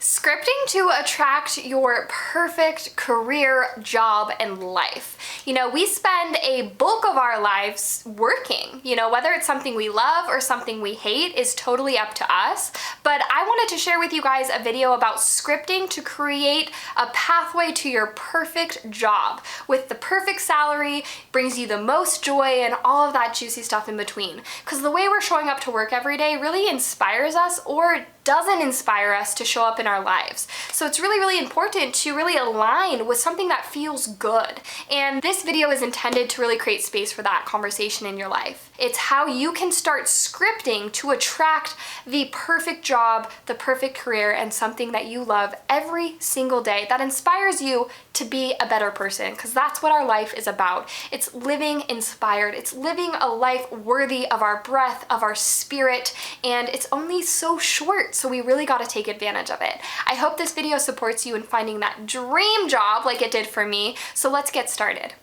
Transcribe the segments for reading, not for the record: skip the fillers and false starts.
Scripting to attract your perfect career, job, and life. You know, we spend a bulk of our lives working. You know, whether it's something we love or something we hate is totally up to us. But I wanted to share with you guys a video about scripting to create a pathway to your perfect job with the perfect salary, brings you the most joy, and all of that juicy stuff in between. Because the way we're showing up to work every day really inspires us or doesn't inspire us to show up in our lives. So it's really important to really align with something that feels good. And this video is intended to really create space for that conversation in your life. It's how you can start scripting to attract the perfect job, the perfect career, and something that you love every single day that inspires you to be a better person, because that's what our life is about. It's living inspired. It's living a life worthy of our breath, of our spirit, and it's only so short, so we really got to take advantage of it. I hope this video supports you in finding that dream job like it did for me, so let's get started.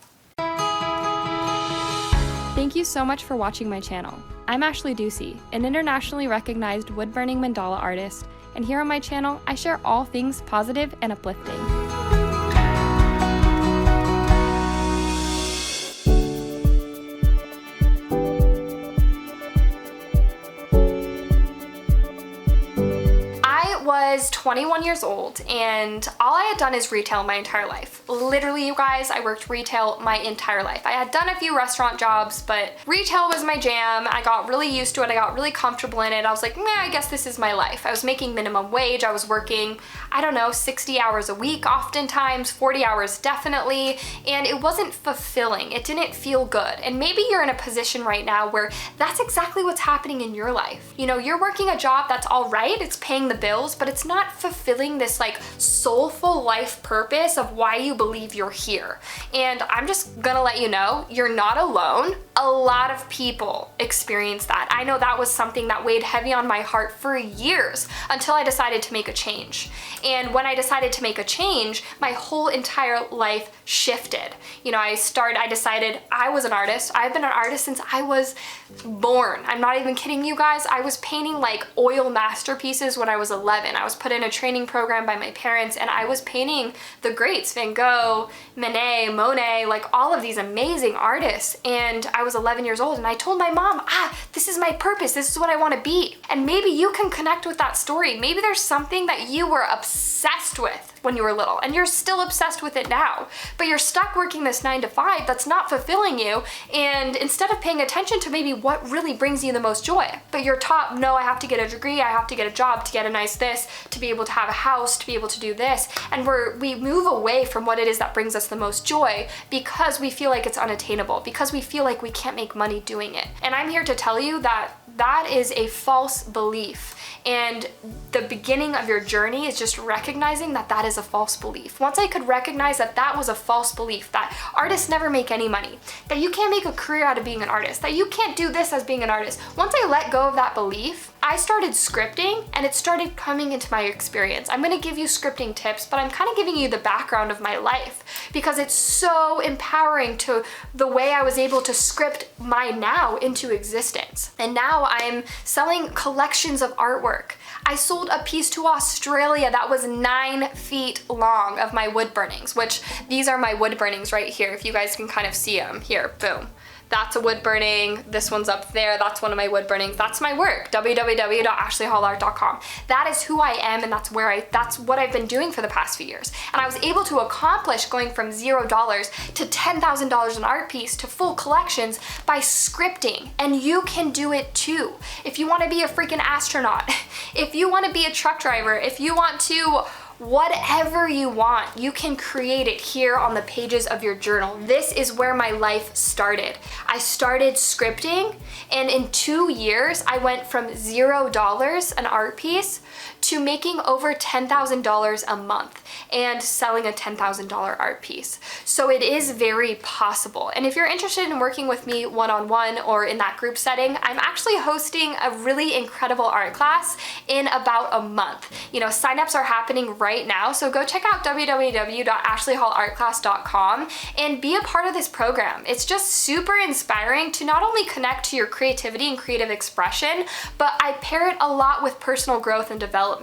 Thank you so much for watching my channel. I'm Ashley Ducey, an internationally recognized wood-burning mandala artist, and here on my channel, I share all things positive and uplifting. I was 21 years old and all I had done is retail my entire life. Literally, you guys, I worked retail my entire life. I had done a few restaurant jobs, but retail was my jam. I got really used to it. I got really comfortable in it. I was like, I guess this is my life. I was making minimum wage. I was working, I don't know, 60 hours a week, oftentimes 40 hours definitely, and it wasn't fulfilling. It didn't feel good. And maybe you're in a position right now where that's exactly what's happening in your life. You know, you're working a job that's all right, it's paying the bills, but it's not fulfilling this like soulful life purpose of why you believe you're here. And I'm just gonna let you know, you're not alone. A lot of people experience that. I know that was something that weighed heavy on my heart for years until I decided to make a change. And when I decided to make a change, my whole entire life shifted. You know, I decided I was an artist. I've been an artist since I was born. I'm not even kidding you guys. I was painting like oil masterpieces when I was 11. I was put in a training program by my parents and I was painting the greats, Van Gogh, Manet, Monet, like all of these amazing artists. And I was 11 years old and I told my mom, this is my purpose. This is what I want to be. And maybe you can connect with that story. Maybe there's something that you were obsessed with when you were little and you're still obsessed with it now, but you're stuck working this 9 to 5 that's not fulfilling you. And instead of paying attention to maybe what really brings you the most joy, but you're taught, no, I have to get a degree, I have to get a job to get a nice this, to be able to have a house, to be able to do this. And we move away from what it is that brings us the most joy because we feel like it's unattainable, because we feel like we can't make money doing it. And I'm here to tell you that that is a false belief. And the beginning of your journey is just recognizing that that is a false belief. Once I could recognize that that was a false belief, that artists never make any money, that you can't make a career out of being an artist, that you can't do this as being an artist. Once I let go of that belief, I started scripting and it started coming into my experience. I'm gonna give you scripting tips, but I'm kind of giving you the background of my life because it's so empowering to the way I was able to script my now into existence. And now I'm selling collections of artwork. I sold a piece to Australia that was 9 feet long of my wood burnings, which these are my wood burnings right here. If you guys can kind of see them here, boom. That's a wood burning. This one's up there. That's one of my wood burnings. That's my work, www.ashleyhallart.com. That is who I am and that's what I've been doing for the past few years. And I was able to accomplish going from $0 to $10,000 an art piece to full collections by scripting. And you can do it too. If you want to be a freaking astronaut, if you want to be a truck driver, if you want to whatever you want, you can create it here on the pages of your journal. This is where my life started. I started scripting and in 2 years, I went from $0 an art piece to making over $10,000 a month and selling a $10,000 art piece. So it is very possible. And if you're interested in working with me one-on-one or in that group setting, I'm actually hosting a really incredible art class in about a month. You know, signups are happening right now, so go check out www.ashleyhallartclass.com and be a part of this program. It's just super inspiring to not only connect to your creativity and creative expression, but I pair it a lot with personal growth and development.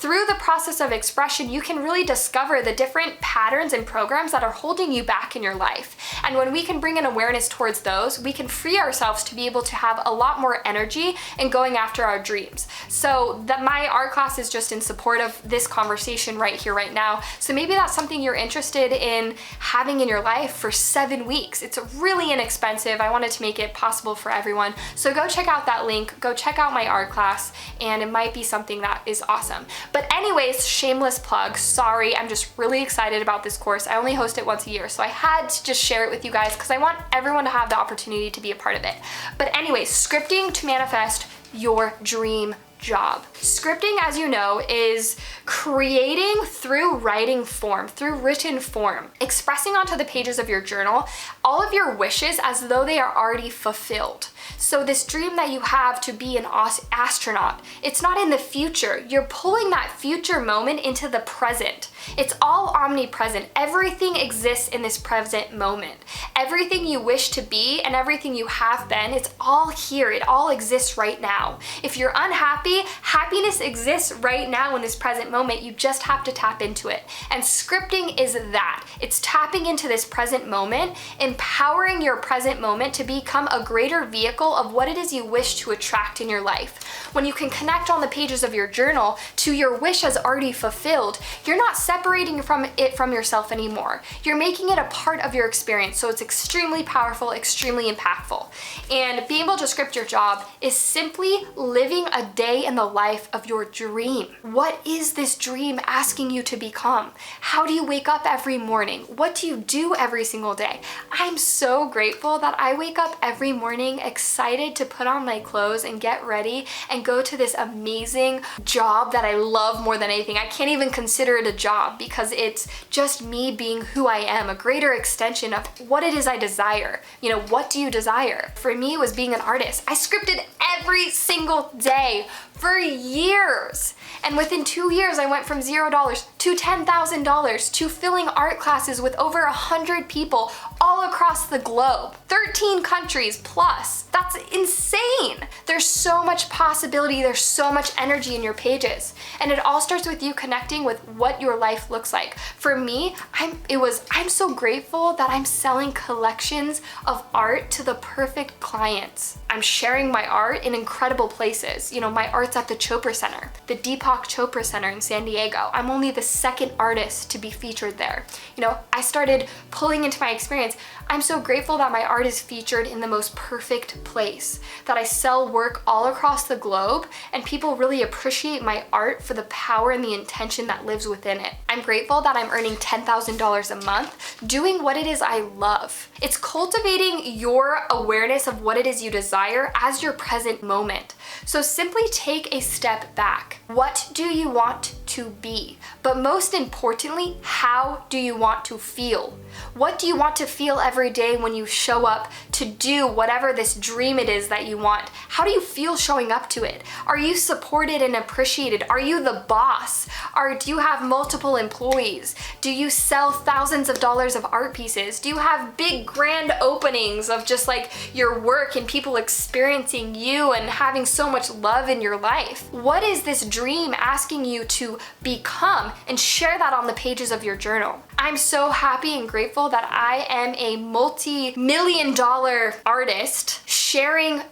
through the process of expression, you can really discover the different patterns and programs that are holding you back in your life. And when we can bring an awareness towards those, we can free ourselves to be able to have a lot more energy in going after our dreams. So my art class is just in support of this conversation right here, right now. So maybe that's something you're interested in having in your life for 7 weeks. It's really inexpensive. I wanted to make it possible for everyone. So go check out that link, go check out my art class, and it might be something that is awesome. But anyways, shameless plug, sorry, I'm just really excited about this course. I only host it once a year, so I had to just share it with you guys because I want everyone to have the opportunity to be a part of it. But anyways, scripting to manifest your dream job. Scripting, as you know, is creating through writing form, through written form, expressing onto the pages of your journal all of your wishes as though they are already fulfilled. So this dream that you have to be an astronaut, it's not in the future. You're pulling that future moment into the present. It's all omnipresent. Everything exists in this present moment. Everything you wish to be and everything you have been, it's all here. It all exists right now. If you're unhappy, happiness exists right now in this present moment. You just have to tap into it. And scripting is that. It's tapping into this present moment, empowering your present moment to become a greater vehicle of what it is you wish to attract in your life. When you can connect on the pages of your journal to your wish as already fulfilled, you're not separating from yourself anymore. You're making it a part of your experience, so it's extremely powerful, extremely impactful. And being able to script your job is simply living a day in the life of your dream. What is this dream asking you to become? How do you wake up every morning? What do you do every single day? I'm so grateful that I wake up every morning excited to put on my clothes and get ready and go to this amazing job that I love more than anything. I can't even consider it a job because it's just me being who I am, a greater extension of what it is I desire. You know, what do you desire? For me, it was being an artist. I scripted every single day for years. And within 2 years, I went from $0 to $10,000 to filling art classes with over 100 people all across the globe, 13 countries plus. That's insane. There's so much possibility. There's so much energy in your pages. And it all starts with you connecting with what your life looks like. For me, I'm so grateful that I'm selling collections of art to the perfect clients. I'm sharing my art in incredible places. You know, my art's at the Chopra Center, the Deepak Chopra Center in San Diego. I'm only the second artist to be featured there. You know, I started pulling into my experience. I'm so grateful that my art is featured in the most perfect place, that I sell work all across the globe, and people really appreciate my art for the power and the intention that lives within it. I'm grateful that I'm earning $10,000 a month doing what it is I love. It's cultivating your awareness of what it is you desire as your present moment. So simply take a step back. What do you want to be? But most importantly, how do you want to feel? What do you want to feel every day when you show up to do whatever this dream it is that you want? How do you feel showing up to it? Are you supported and appreciated? Are you the boss? Or do you have multiple employees? Do you sell thousands of dollars of art pieces? Do you have big grand openings of just like your work and people experiencing you and having so much love in your life? What is this dream asking you to become? And share that on the pages of your journal. I'm so happy and grateful that I am a multi-million-dollar artist sharing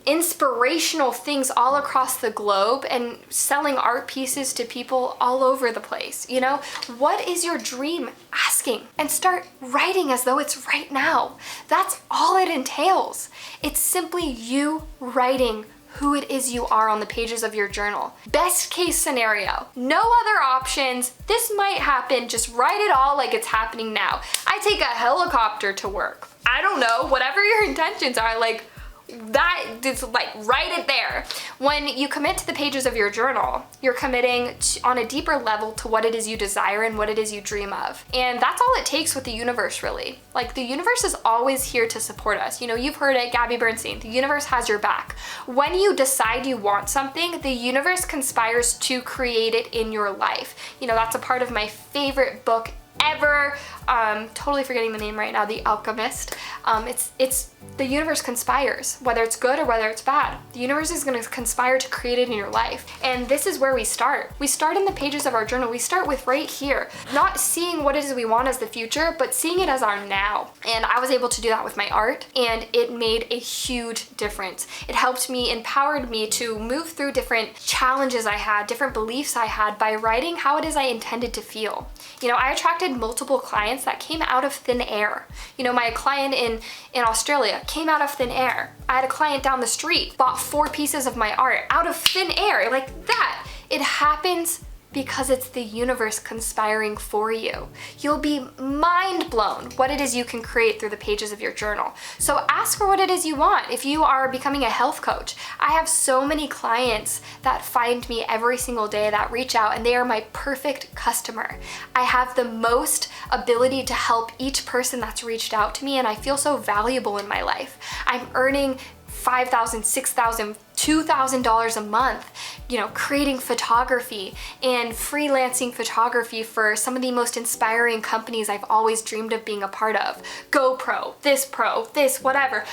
inspirational things all across the globe and selling art pieces to people all over the place. You know, what is your dream asking? And start writing as though it's right now. That's all it entails. It's simply you writing who it is you are on the pages of your journal. Best case scenario, no other options. This might happen, just write it all like it's happening now. I take a helicopter to work. I don't know, whatever your intentions are, like that is like write it there. When you commit to the pages of your journal, you're committing on a deeper level to what it is you desire and what it is you dream of. And that's all it takes with the universe, really. Like the universe is always here to support us. You know, you've heard it, Gabby Bernstein, the universe has your back. When you decide you want something, the universe conspires to create it in your life. You know, that's a part of my favorite book whatever, totally forgetting the name right now, The Alchemist. It's the universe conspires, whether it's good or whether it's bad. The universe is going to conspire to create it in your life. And this is where we start. We start in the pages of our journal. We start with right here, not seeing what it is we want as the future, but seeing it as our now. And I was able to do that with my art, and it made a huge difference. It helped me, empowered me to move through different challenges I had, different beliefs I had by writing how it is I intended to feel. You know, I attracted multiple clients that came out of thin air. You know, my client in Australia came out of thin air. I had a client down the street, bought 4 pieces of my art out of thin air, like that. It happens because it's the universe conspiring for you. You'll be mind blown what it is you can create through the pages of your journal. So ask for what it is you want. If you are becoming a health coach, I have so many clients that find me every single day that reach out, and they are my perfect customer. I have the most ability to help each person that's reached out to me, and I feel so valuable in my life. I'm earning $5,000, $6,000, $2,000 a month, you know, creating photography and freelancing photography for some of the most inspiring companies I've always dreamed of being a part of. GoPro, this, whatever.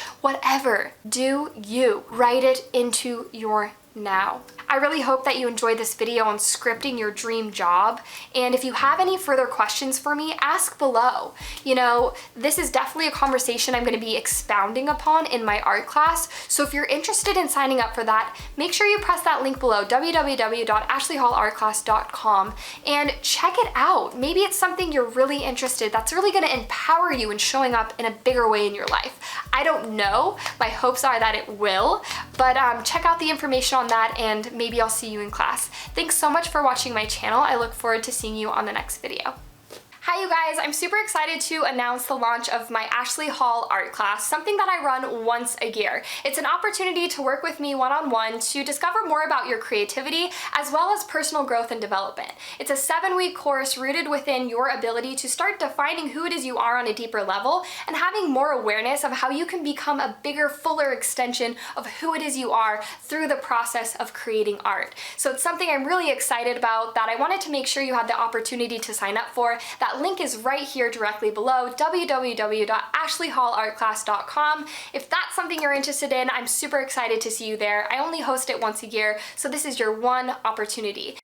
Do you. Write it into your now. I really hope that you enjoyed this video on scripting your dream job, and if you have any further questions for me, ask below. You know, this is definitely a conversation I'm going to be expounding upon in my art class, so if you're interested in signing up for that, make sure you press that link below, www.ashleyhallartclass.com, and check it out. Maybe it's something you're really interested, that's really going to empower you in showing up in a bigger way in your life. I don't know, my hopes are that it will, but check out the information on that, and maybe I'll see you in class. Thanks so much for watching my channel. I look forward to seeing you on the next video. Hi you guys, I'm super excited to announce the launch of my Ashley Hall art class, something that I run once a year. It's an opportunity to work with me one-on-one to discover more about your creativity as well as personal growth and development. It's a 7-week course rooted within your ability to start defining who it is you are on a deeper level and having more awareness of how you can become a bigger, fuller extension of who it is you are through the process of creating art. So it's something I'm really excited about that I wanted to make sure you had the opportunity to sign up for. That link is right here directly below, www.ashleyhallartclass.com. If that's something you're interested in, I'm super excited to see you there. I only host it once a year, so this is your one opportunity.